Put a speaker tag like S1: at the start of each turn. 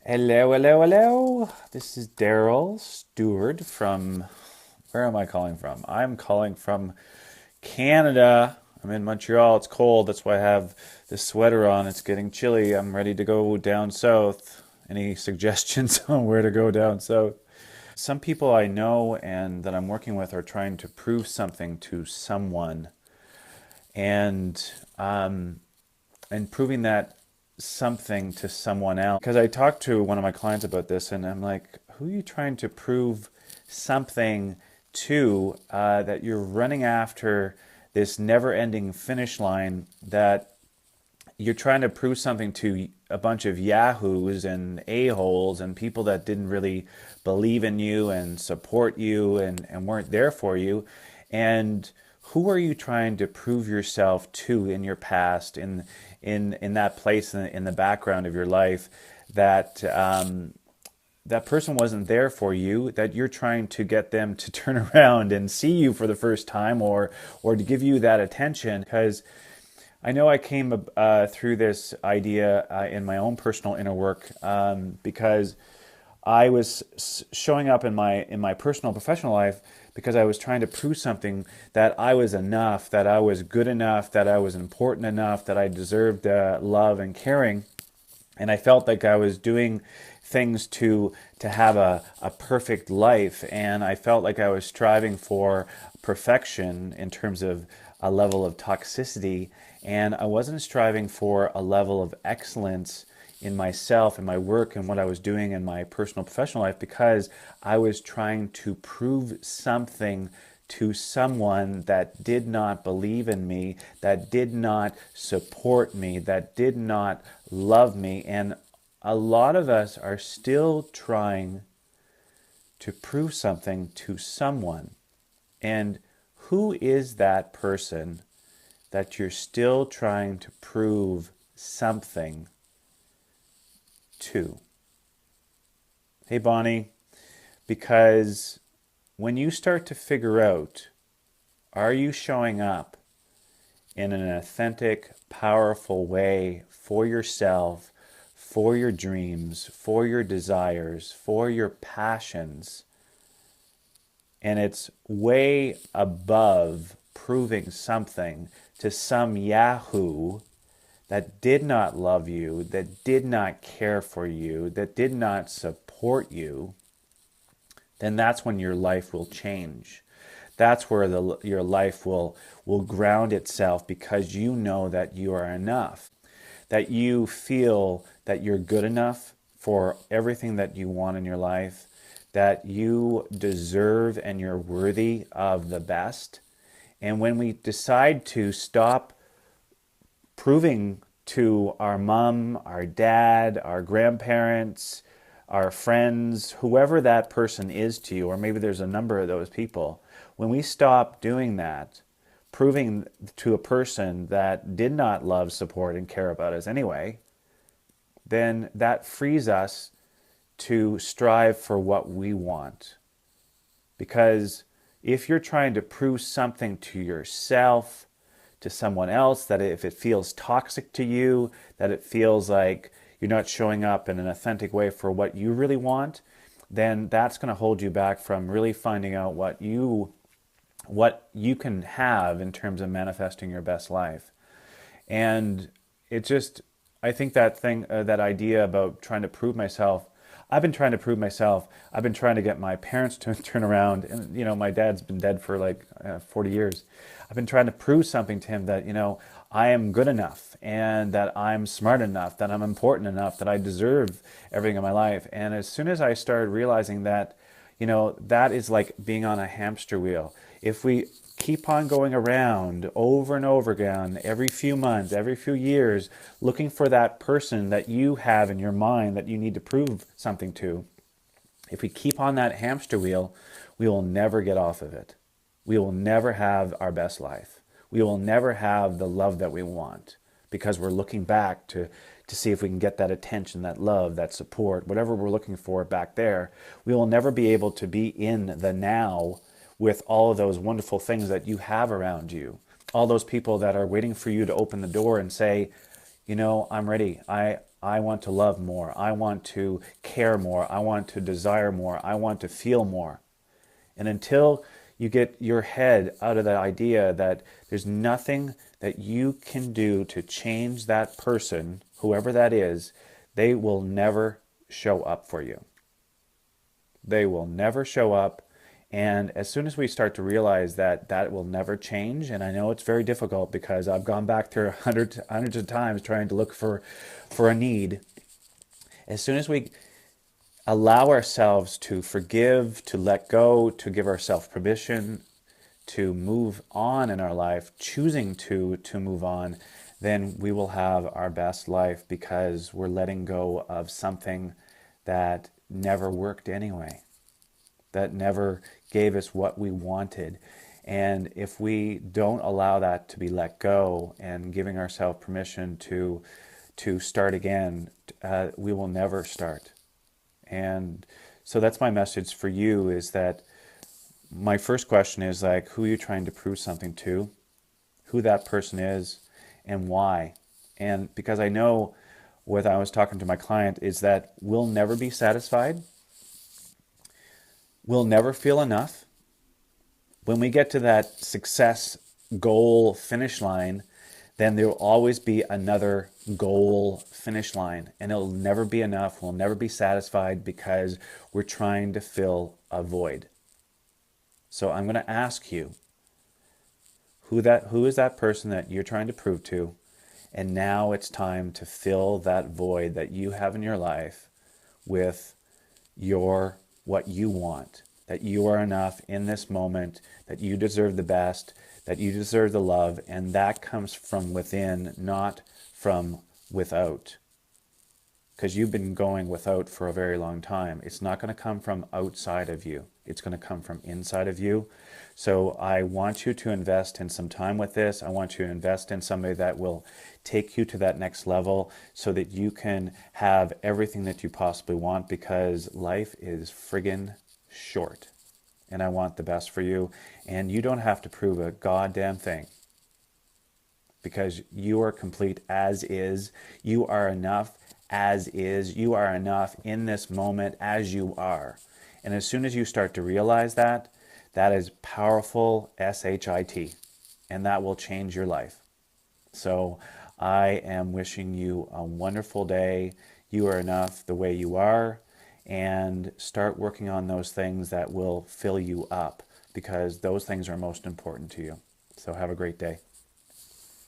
S1: Hello, hello, hello. This is Darryl Stewart from, where am I calling from? I'm calling from Canada. I'm in Montreal. It's cold. That's why I have this sweater on. It's getting chilly. I'm ready to go down south. Any suggestions on where to go down south? Some people I know and that I'm working with are trying to prove something to someone, and and proving that something to someone else. Because I talked to one of my clients about this, and I'm like, who are you trying to prove something to, that you're running after this never ending finish line, that you're trying to prove something to a bunch of yahoos and a-holes and people that didn't really believe in you and support you and weren't there for you. And who are you trying to prove yourself to in your past, in that place in the background of your life, that that person wasn't there for you, that you're trying to get them to turn around and see you for the first time, or to give you that attention? Because I know I came through this idea in my own personal inner work, because I was showing up in my personal professional life because I was trying to prove something, that I was enough, that I was good enough, that I was important enough, that I deserved love and caring. And I felt like I was doing things to have a perfect life, and I felt like I was striving for perfection in terms of a level of toxicity, and I wasn't striving for a level of excellence in myself and my work and what I was doing in my personal professional life, because I was trying to prove something to someone that did not believe in me, that did not support me, that did not love me. And a lot of us are still trying to prove something to someone. And who is that person that you're still trying to prove something to? Hey, Bonnie, because when you start to figure out, are you showing up in an authentic, powerful way for yourself, for your dreams, for your desires, for your passions, and it's way above proving something to some yahoo that did not love you, that did not care for you, that did not support you, then that's when your life will change. That's where your life will ground itself, because you know that you are enough, that you feel that you're good enough for everything that you want in your life, that you deserve and you're worthy of the best. And when we decide to stop proving to our mom, our dad, our grandparents, our friends, whoever that person is to you, or maybe there's a number of those people, when we stop doing that, proving to a person that did not love, support, and care about us anyway, then that frees us to strive for what we want. Because if you're trying to prove something to yourself, to someone else, that if it feels toxic to you, that it feels like you're not showing up in an authentic way for what you really want, then that's going to hold you back from really finding out what you can have in terms of manifesting your best life. And it just, I think that thing, that idea about trying to prove myself, I've been trying to prove myself. I've been trying to get my parents to turn around. And, my dad's been dead for like 40 years. I've been trying to prove something to him, that, I am good enough, and that I'm smart enough, that I'm important enough, that I deserve everything in my life. And as soon as I started realizing that, that is like being on a hamster wheel. If we keep on going around over and over again, every few months, every few years, looking for that person that you have in your mind that you need to prove something to, if we keep on that hamster wheel, we will never get off of it. We will never have our best life. We will never have the love that we want, because we're looking back to see if we can get that attention, that love, that support, whatever we're looking for back there. We will never be able to be in the now with all of those wonderful things that you have around you. All those people that are waiting for you to open the door and say, I'm ready. I want to love more. I want to care more. I want to desire more. I want to feel more. And until you get your head out of that idea that there's nothing that you can do to change that person, whoever that is, they will never show up for you. They will never show up. And as soon as we start to realize that that will never change, and I know it's very difficult because I've gone back through hundreds of times trying to look for a need. As soon as we allow ourselves to forgive, to let go, to give ourselves permission to move on in our life, choosing to move on, then we will have our best life because we're letting go of something that never worked anyway, that never gave us what we wanted. And if we don't allow that to be let go and giving ourselves permission to start again, we will never start. And so that's my message for you, is that my first question is like, who are you trying to prove something to, who that person is, and why? And because I know what I was talking to my client is that we'll never be satisfied. We'll never feel enough. When we get to that success goal finish line, then there will always be another goal finish line, and it'll never be enough. We'll never be satisfied because we're trying to fill a void. So I'm going to ask you, who is that person that you're trying to prove to? And now it's time to fill that void that you have in your life with what you want, that you are enough in this moment, that you deserve the best, that you deserve the love, and that comes from within, not from without. Because you've been going without for a very long time. It's not going to come from outside of you. It's going to come from inside of you. So I want you to invest in some time with this. I want you to invest in somebody that will take you to that next level so that you can have everything that you possibly want, because life is friggin' short. And I want the best for you. And you don't have to prove a goddamn thing, because you are complete as is. You are enough as is. You are enough in this moment as you are. And as soon as you start to realize that, that is powerful SHIT, and that will change your life. So I am wishing you a wonderful day. You are enough the way you are, and start working on those things that will fill you up, because those things are most important to you. So have a great day.